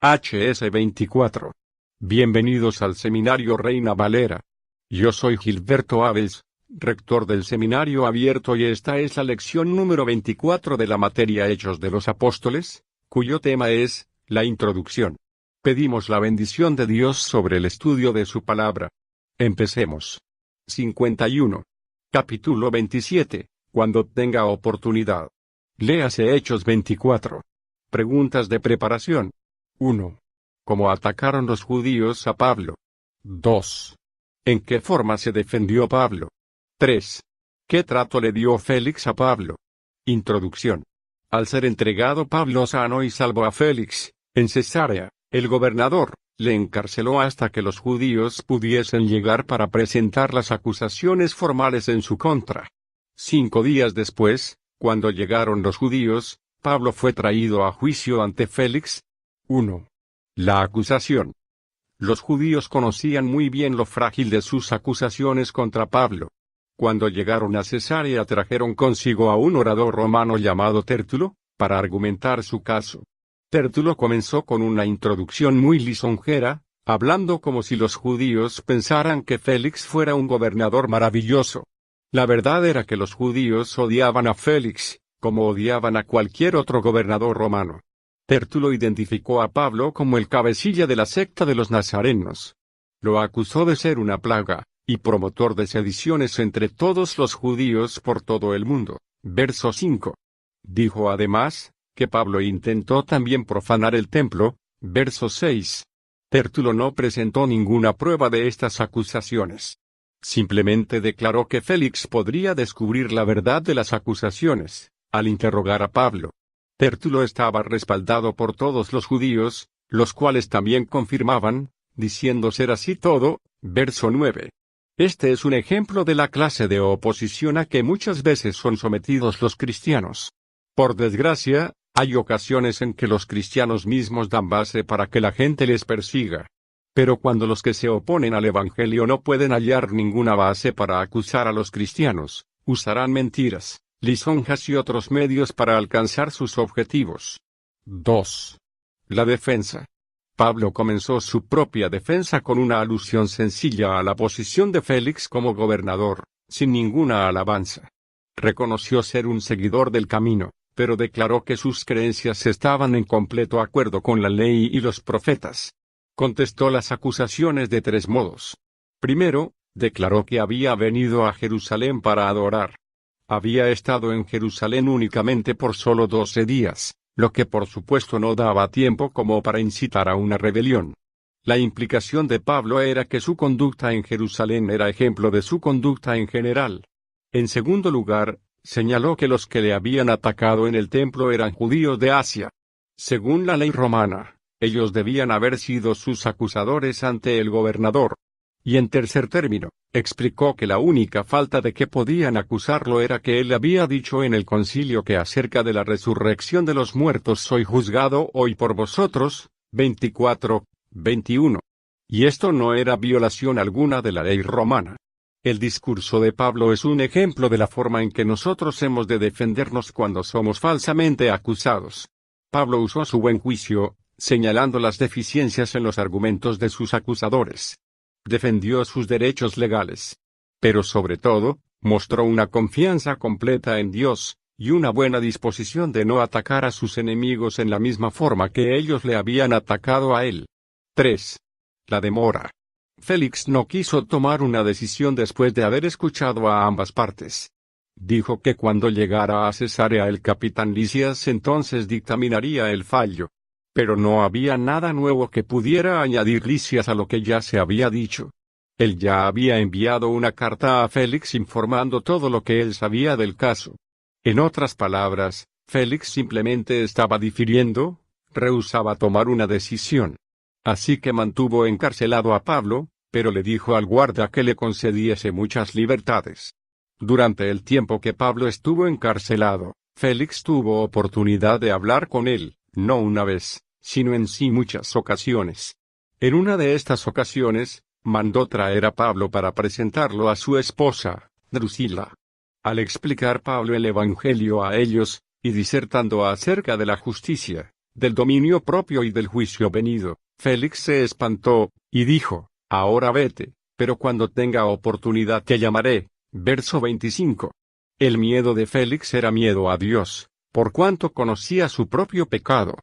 HS 24. Bienvenidos al Seminario Reina Valera. Yo soy Gilberto Abels, rector del Seminario Abierto, y esta es la lección número 24 de la materia Hechos de los Apóstoles, cuyo tema es la introducción. Pedimos la bendición de Dios sobre el estudio de su palabra. Empecemos. 51. Capítulo 27, cuando tenga oportunidad. Léase Hechos 24. Preguntas de preparación. 1. ¿Cómo atacaron los judíos a Pablo? 2. ¿En qué forma se defendió Pablo? 3. ¿Qué trato le dio Félix a Pablo? Introducción. Al ser entregado Pablo sano y salvo a Félix, en Cesarea, el gobernador le encarceló hasta que los judíos pudiesen llegar para presentar las acusaciones formales en su contra. 5 días después, cuando llegaron los judíos, Pablo fue traído a juicio ante Félix. 1. La acusación. Los judíos conocían muy bien lo frágil de sus acusaciones contra Pablo. Cuando llegaron a Cesarea trajeron consigo a un orador romano llamado Tértulo, para argumentar su caso. Tértulo comenzó con una introducción muy lisonjera, hablando como si los judíos pensaran que Félix fuera un gobernador maravilloso. La verdad era que los judíos odiaban a Félix, como odiaban a cualquier otro gobernador romano. Tértulo identificó a Pablo como el cabecilla de la secta de los nazarenos. Lo acusó de ser una plaga, y promotor de sediciones entre todos los judíos por todo el mundo. Verso 5. Dijo además, que Pablo intentó también profanar el templo. Verso 6. Tértulo no presentó ninguna prueba de estas acusaciones. Simplemente declaró que Félix podría descubrir la verdad de las acusaciones, al interrogar a Pablo. Tértulo estaba respaldado por todos los judíos, los cuales también confirmaban, diciendo ser así todo. Verso 9. Este es un ejemplo de la clase de oposición a que muchas veces son sometidos los cristianos. Por desgracia, hay ocasiones en que los cristianos mismos dan base para que la gente les persiga. Pero cuando los que se oponen al Evangelio no pueden hallar ninguna base para acusar a los cristianos, usarán mentiras, lisonjas y otros medios para alcanzar sus objetivos. 2. La defensa. Pablo comenzó su propia defensa con una alusión sencilla a la posición de Félix como gobernador, sin ninguna alabanza. Reconoció ser un seguidor del camino, pero declaró que sus creencias estaban en completo acuerdo con la ley y los profetas. Contestó las acusaciones de 3 modos. Primero, declaró que había venido a Jerusalén para adorar. Había estado en Jerusalén únicamente por solo 12 días, lo que por supuesto no daba tiempo como para incitar a una rebelión. La implicación de Pablo era que su conducta en Jerusalén era ejemplo de su conducta en general. En segundo lugar, señaló que los que le habían atacado en el templo eran judíos de Asia. Según la ley romana, ellos debían haber sido sus acusadores ante el gobernador. Y en tercer término, explicó que la única falta de que podían acusarlo era que él había dicho en el concilio que acerca de la resurrección de los muertos soy juzgado hoy por vosotros. 24, 21. Y esto no era violación alguna de la ley romana. El discurso de Pablo es un ejemplo de la forma en que nosotros hemos de defendernos cuando somos falsamente acusados. Pablo usó su buen juicio, señalando las deficiencias en los argumentos de sus acusadores. Defendió sus derechos legales. Pero sobre todo, mostró una confianza completa en Dios, y una buena disposición de no atacar a sus enemigos en la misma forma que ellos le habían atacado a él. 3. La demora. Félix no quiso tomar una decisión después de haber escuchado a ambas partes. Dijo que cuando llegara a Cesarea el capitán Lisias entonces dictaminaría el fallo. Pero no había nada nuevo que pudiera añadir Lisias a lo que ya se había dicho. Él ya había enviado una carta a Félix informando todo lo que él sabía del caso. En otras palabras, Félix simplemente estaba difiriendo, rehusaba tomar una decisión. Así que mantuvo encarcelado a Pablo, pero le dijo al guarda que le concediese muchas libertades. Durante el tiempo que Pablo estuvo encarcelado, Félix tuvo oportunidad de hablar con él. No una vez, sino en sí muchas ocasiones. En una de estas ocasiones, mandó traer a Pablo para presentarlo a su esposa, Drusila. Al explicar Pablo el Evangelio a ellos, y disertando acerca de la justicia, del dominio propio y del juicio venido. Félix se espantó, y dijo, ahora vete, pero cuando tenga oportunidad te llamaré. Verso 25. El miedo de Félix era miedo a Dios, por cuanto conocía su propio pecado.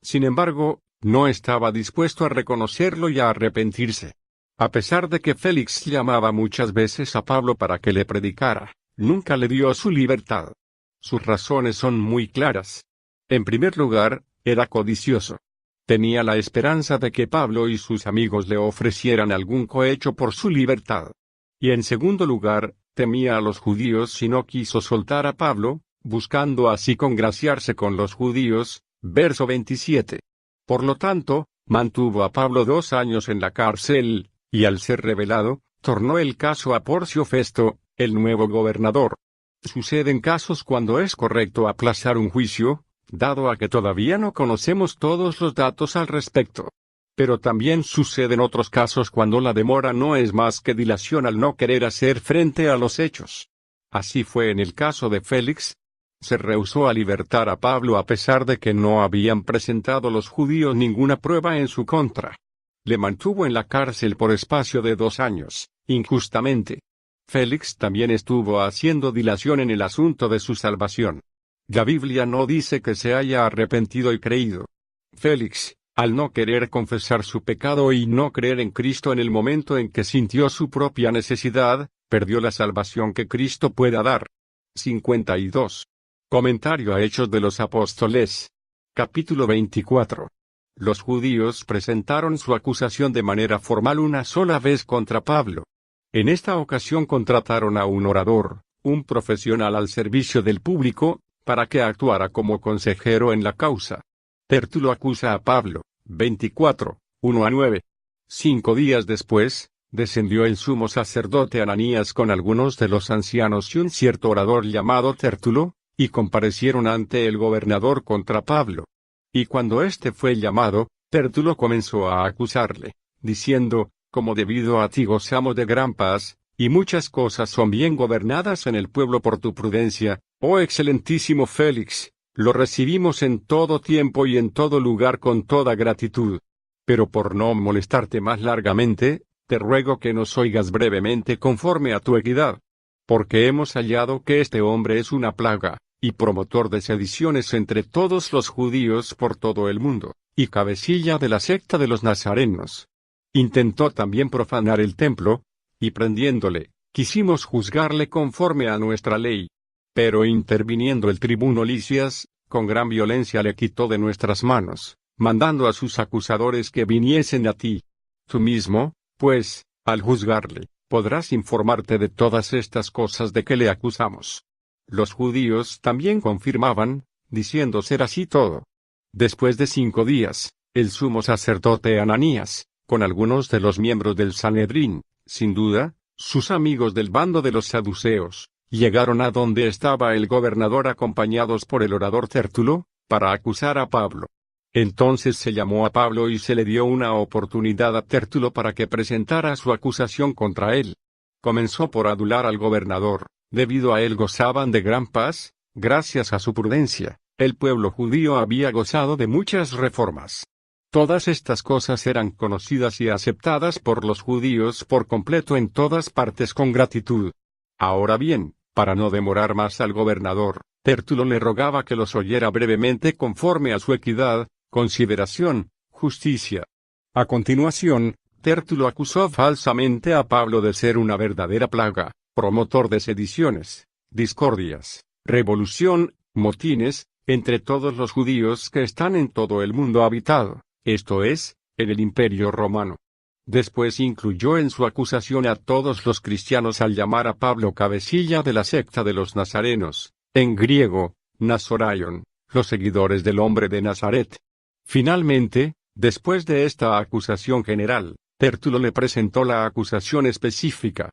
Sin embargo, no estaba dispuesto a reconocerlo y a arrepentirse. A pesar de que Félix llamaba muchas veces a Pablo para que le predicara, nunca le dio su libertad. Sus razones son muy claras. En primer lugar, era codicioso. Tenía la esperanza de que Pablo y sus amigos le ofrecieran algún cohecho por su libertad. Y en segundo lugar, temía a los judíos y no quiso soltar a Pablo, buscando así congraciarse con los judíos. Verso 27. Por lo tanto, mantuvo a Pablo 2 años en la cárcel, y al ser revelado, tornó el caso a Porcio Festo, el nuevo gobernador. Suceden casos cuando es correcto aplazar un juicio, dado a que todavía no conocemos todos los datos al respecto. Pero también suceden otros casos cuando la demora no es más que dilación al no querer hacer frente a los hechos. Así fue en el caso de Félix. Se rehusó a libertar a Pablo a pesar de que no habían presentado los judíos ninguna prueba en su contra. Le mantuvo en la cárcel por espacio de 2 años, injustamente. Félix también estuvo haciendo dilación en el asunto de su salvación. La Biblia no dice que se haya arrepentido y creído. Félix, al no querer confesar su pecado y no creer en Cristo en el momento en que sintió su propia necesidad, perdió la salvación que Cristo pueda dar. 52. Comentario a Hechos de los Apóstoles. Capítulo 24. Los judíos presentaron su acusación de manera formal una sola vez contra Pablo. En esta ocasión contrataron a un orador, un profesional al servicio del público, para que actuara como consejero en la causa. Tértulo acusa a Pablo. 24, 1-9. 5 días después, descendió el sumo sacerdote Ananías con algunos de los ancianos y un cierto orador llamado Tértulo, y comparecieron ante el gobernador contra Pablo. Y cuando éste fue llamado, Tértulo comenzó a acusarle, diciendo, como debido a ti gozamos de gran paz, y muchas cosas son bien gobernadas en el pueblo por tu prudencia, oh excelentísimo Félix, lo recibimos en todo tiempo y en todo lugar con toda gratitud. Pero por no molestarte más largamente, te ruego que nos oigas brevemente conforme a tu equidad. Porque hemos hallado que este hombre es una plaga, y promotor de sediciones entre todos los judíos por todo el mundo, y cabecilla de la secta de los nazarenos. Intentó también profanar el templo, y prendiéndole, quisimos juzgarle conforme a nuestra ley. Pero interviniendo el tribuno Lisias, con gran violencia le quitó de nuestras manos, mandando a sus acusadores que viniesen a ti. Tú mismo, pues, al juzgarle, podrás informarte de todas estas cosas de que le acusamos. Los judíos también confirmaban, diciendo ser así todo. Después de 5 días, el sumo sacerdote Ananías, con algunos de los miembros del Sanedrín, sin duda, sus amigos del bando de los saduceos, llegaron a donde estaba el gobernador acompañados por el orador Tértulo, para acusar a Pablo. Entonces se llamó a Pablo y se le dio una oportunidad a Tértulo para que presentara su acusación contra él. Comenzó por adular al gobernador, debido a él gozaban de gran paz, gracias a su prudencia, el pueblo judío había gozado de muchas reformas. Todas estas cosas eran conocidas y aceptadas por los judíos por completo en todas partes con gratitud. Ahora bien, para no demorar más al gobernador, Tértulo le rogaba que los oyera brevemente conforme a su equidad, consideración, justicia. A continuación, Tértulo acusó falsamente a Pablo de ser una verdadera plaga, promotor de sediciones, discordias, revolución, motines, entre todos los judíos que están en todo el mundo habitado, esto es, en el Imperio Romano. Después incluyó en su acusación a todos los cristianos al llamar a Pablo cabecilla de la secta de los nazarenos, en griego, Nazoraion, los seguidores del hombre de Nazaret. Finalmente, después de esta acusación general, Tértulo le presentó la acusación específica.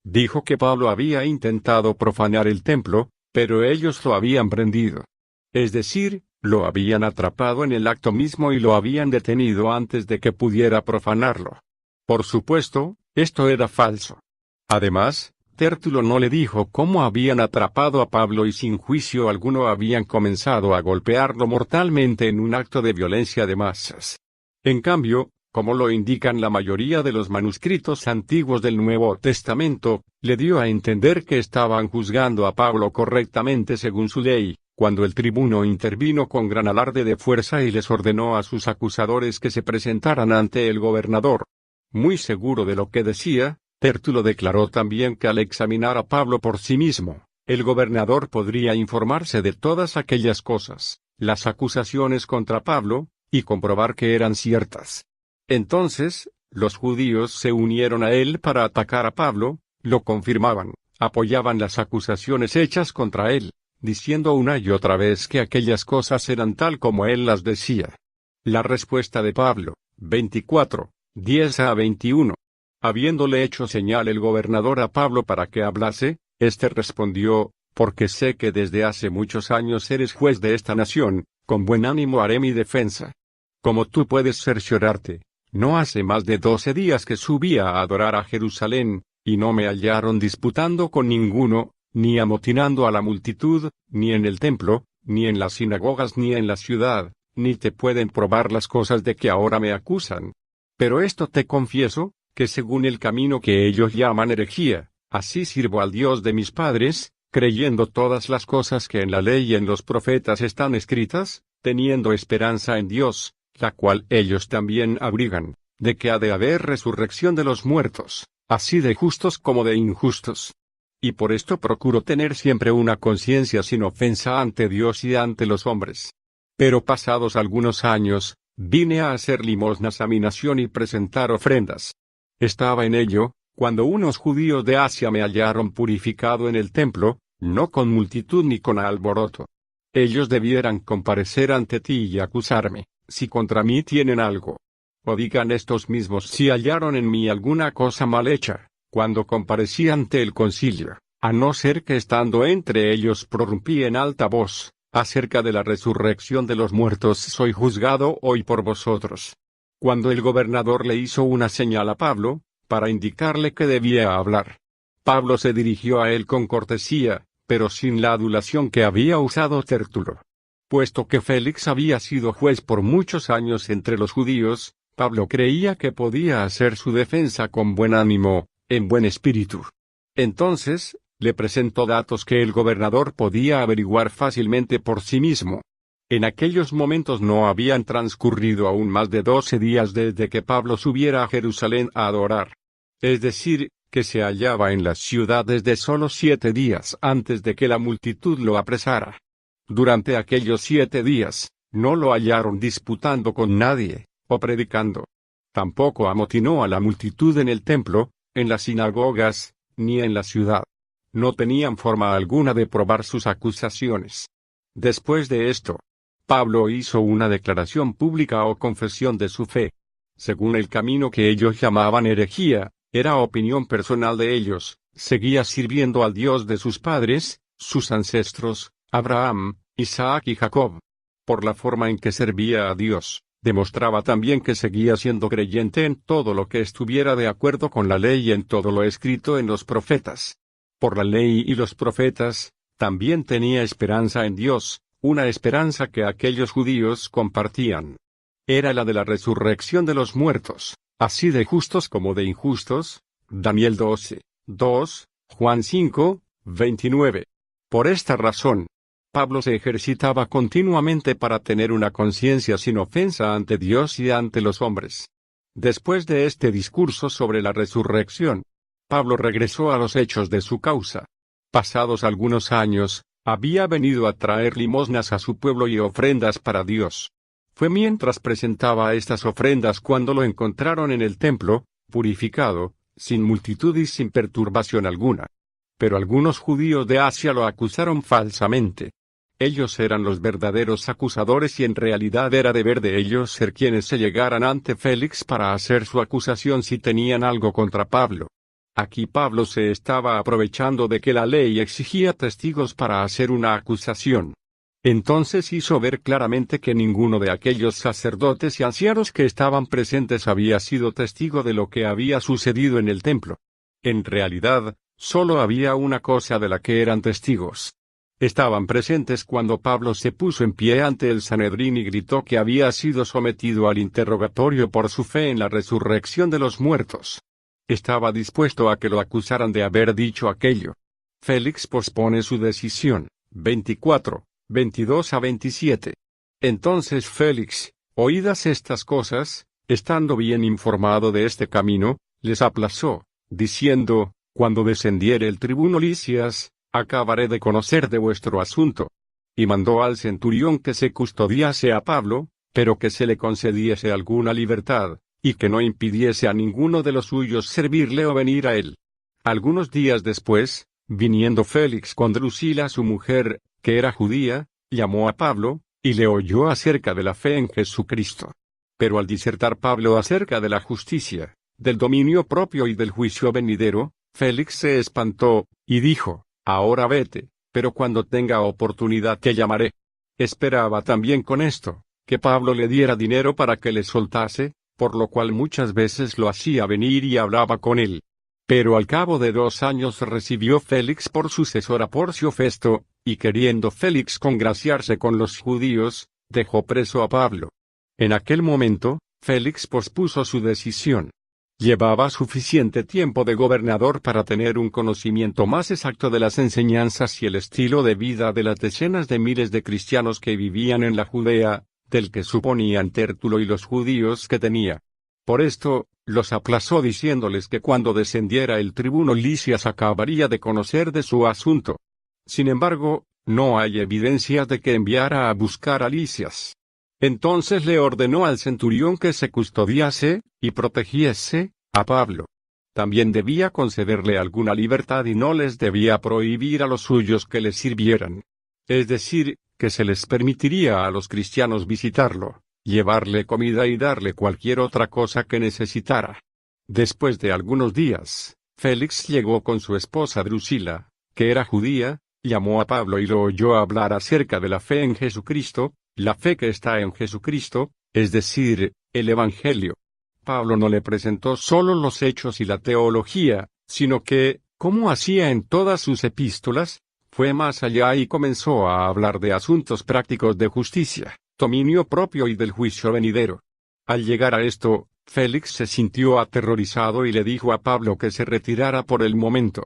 Dijo que Pablo había intentado profanar el templo, pero ellos lo habían prendido. Es decir, lo habían atrapado en el acto mismo y lo habían detenido antes de que pudiera profanarlo. Por supuesto, esto era falso. Además, Tértulo no le dijo cómo habían atrapado a Pablo y sin juicio alguno habían comenzado a golpearlo mortalmente en un acto de violencia de masas. En cambio, como lo indican la mayoría de los manuscritos antiguos del Nuevo Testamento, le dio a entender que estaban juzgando a Pablo correctamente según su ley, cuando el tribuno intervino con gran alarde de fuerza y les ordenó a sus acusadores que se presentaran ante el gobernador. Muy seguro de lo que decía, Tértulo declaró también que al examinar a Pablo por sí mismo, el gobernador podría informarse de todas aquellas cosas, las acusaciones contra Pablo, y comprobar que eran ciertas. Entonces, los judíos se unieron a él para atacar a Pablo, lo confirmaban, apoyaban las acusaciones hechas contra él, diciendo una y otra vez que aquellas cosas eran tal como él las decía. La respuesta de Pablo, 24, 10 a 21. Habiéndole hecho señal el gobernador a Pablo para que hablase, éste respondió, porque sé que desde hace muchos años eres juez de esta nación, con buen ánimo haré mi defensa. Como tú puedes cerciorarte, no hace más de 12 días que subí a adorar a Jerusalén, y no me hallaron disputando con ninguno, ni amotinando a la multitud, ni en el templo, ni en las sinagogas ni en la ciudad, ni te pueden probar las cosas de que ahora me acusan. Pero esto te confieso, que según el camino que ellos llaman herejía, así sirvo al Dios de mis padres, creyendo todas las cosas que en la ley y en los profetas están escritas, teniendo esperanza en Dios, la cual ellos también abrigan, de que ha de haber resurrección de los muertos, así de justos como de injustos. Y por esto procuro tener siempre una conciencia sin ofensa ante Dios y ante los hombres. Pero pasados algunos años, vine a hacer limosnas a mi nación y presentar ofrendas. Estaba en ello, cuando unos judíos de Asia me hallaron purificado en el templo, no con multitud ni con alboroto. Ellos debieran comparecer ante ti y acusarme, si contra mí tienen algo. O digan estos mismos si hallaron en mí alguna cosa mal hecha, cuando comparecí ante el concilio, a no ser que estando entre ellos prorrumpí en alta voz, acerca de la resurrección de los muertos soy juzgado hoy por vosotros. Cuando el gobernador le hizo una señal a Pablo, para indicarle que debía hablar, Pablo se dirigió a él con cortesía, pero sin la adulación que había usado Tértulo. Puesto que Félix había sido juez por muchos años entre los judíos, Pablo creía que podía hacer su defensa con buen ánimo, en buen espíritu. Entonces, le presentó datos que el gobernador podía averiguar fácilmente por sí mismo. En aquellos momentos no habían transcurrido aún más de 12 días desde que Pablo subiera a Jerusalén a adorar. Es decir, que se hallaba en la ciudad desde solo 7 días antes de que la multitud lo apresara. Durante aquellos 7 días, no lo hallaron disputando con nadie, o predicando. Tampoco amotinó a la multitud en el templo, en las sinagogas, ni en la ciudad. No tenían forma alguna de probar sus acusaciones. Después de esto, Pablo hizo una declaración pública o confesión de su fe. Según el camino que ellos llamaban herejía, era opinión personal de ellos, seguía sirviendo al Dios de sus padres, sus ancestros, Abraham, Isaac y Jacob. Por la forma en que servía a Dios, demostraba también que seguía siendo creyente en todo lo que estuviera de acuerdo con la ley y en todo lo escrito en los profetas. Por la ley y los profetas, también tenía esperanza en Dios, una esperanza que aquellos judíos compartían. Era la de la resurrección de los muertos, así de justos como de injustos, Daniel 12, 2, Juan 5, 29. Por esta razón, Pablo se ejercitaba continuamente para tener una conciencia sin ofensa ante Dios y ante los hombres. Después de este discurso sobre la resurrección, Pablo regresó a los hechos de su causa. Pasados algunos años, había venido a traer limosnas a su pueblo y ofrendas para Dios. Fue mientras presentaba estas ofrendas cuando lo encontraron en el templo, purificado, sin multitud y sin perturbación alguna. Pero algunos judíos de Asia lo acusaron falsamente. Ellos eran los verdaderos acusadores y en realidad era deber de ellos ser quienes se llegaran ante Félix para hacer su acusación si tenían algo contra Pablo. Aquí Pablo se estaba aprovechando de que la ley exigía testigos para hacer una acusación. Entonces hizo ver claramente que ninguno de aquellos sacerdotes y ancianos que estaban presentes había sido testigo de lo que había sucedido en el templo. En realidad, Solo había una cosa de la que eran testigos. Estaban presentes cuando Pablo se puso en pie ante el Sanedrín y gritó que había sido sometido al interrogatorio por su fe en la resurrección de los muertos. Estaba dispuesto a que lo acusaran de haber dicho aquello. Félix pospone su decisión. 24, 22 a 27. Entonces Félix, oídas estas cosas, estando bien informado de este camino, les aplazó, diciendo: Cuando descendiere el tribuno Lisias, acabaré de conocer de vuestro asunto. Y mandó al centurión que se custodiase a Pablo, pero que se le concediese alguna libertad, y que no impidiese a ninguno de los suyos servirle o venir a él. Algunos días después, viniendo Félix con Drusila su mujer, que era judía, llamó a Pablo, y le oyó acerca de la fe en Jesucristo. Pero al disertar Pablo acerca de la justicia, del dominio propio y del juicio venidero, Félix se espantó, y dijo: Ahora vete, pero cuando tenga oportunidad te llamaré. Esperaba también con esto, que Pablo le diera dinero para que le soltase, por lo cual muchas veces lo hacía venir y hablaba con él. Pero al cabo de 2 años recibió Félix por sucesor a Porcio Festo, y queriendo Félix congraciarse con los judíos, dejó preso a Pablo. En aquel momento, Félix pospuso su decisión. Llevaba suficiente tiempo de gobernador para tener un conocimiento más exacto de las enseñanzas y el estilo de vida de las decenas de miles de cristianos que vivían en la Judea, del que suponían Tértulo y los judíos que tenía. Por esto, los aplazó diciéndoles que cuando descendiera el tribuno Lisias acabaría de conocer de su asunto. Sin embargo, no hay evidencias de que enviara a buscar a Lisias. Entonces le ordenó al centurión que se custodiase, y protegiese, a Pablo. También debía concederle alguna libertad y no les debía prohibir a los suyos que le sirvieran. Es decir, que se les permitiría a los cristianos visitarlo, llevarle comida y darle cualquier otra cosa que necesitara. Después de algunos días, Félix llegó con su esposa Drusila, que era judía, llamó a Pablo y lo oyó hablar acerca de la fe en Jesucristo, la fe que está en Jesucristo, es decir, el Evangelio. Pablo no le presentó solo los hechos y la teología, sino que, como hacía en todas sus epístolas, fue más allá y comenzó a hablar de asuntos prácticos de justicia, dominio propio y del juicio venidero. Al llegar a esto, Félix se sintió aterrorizado y le dijo a Pablo que se retirara por el momento.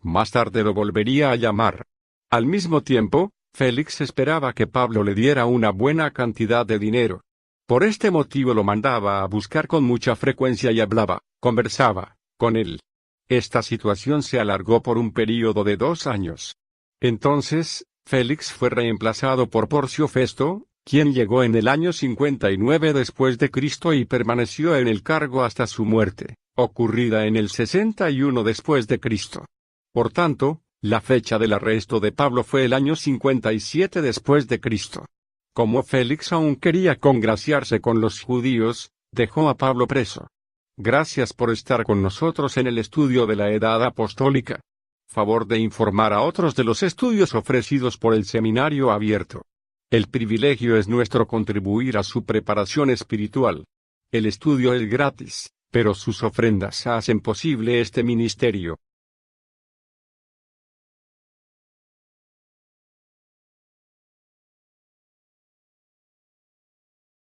Más tarde lo volvería a llamar. Al mismo tiempo, Félix esperaba que Pablo le diera una buena cantidad de dinero. Por este motivo lo mandaba a buscar con mucha frecuencia y conversaba con él. Esta situación se alargó por un período de 2 años. Entonces, Félix fue reemplazado por Porcio Festo, quien llegó en el año 59 después de Cristo y permaneció en el cargo hasta su muerte, ocurrida en el 61 después de Cristo. Por tanto, la fecha del arresto de Pablo fue el año 57 después de Cristo. Como Félix aún quería congraciarse con los judíos, dejó a Pablo preso. Gracias por estar con nosotros en el estudio de la Edad Apostólica. Favor de informar a otros de los estudios ofrecidos por el Seminario Abierto. El privilegio es nuestro contribuir a su preparación espiritual. El estudio es gratis, pero sus ofrendas hacen posible este ministerio.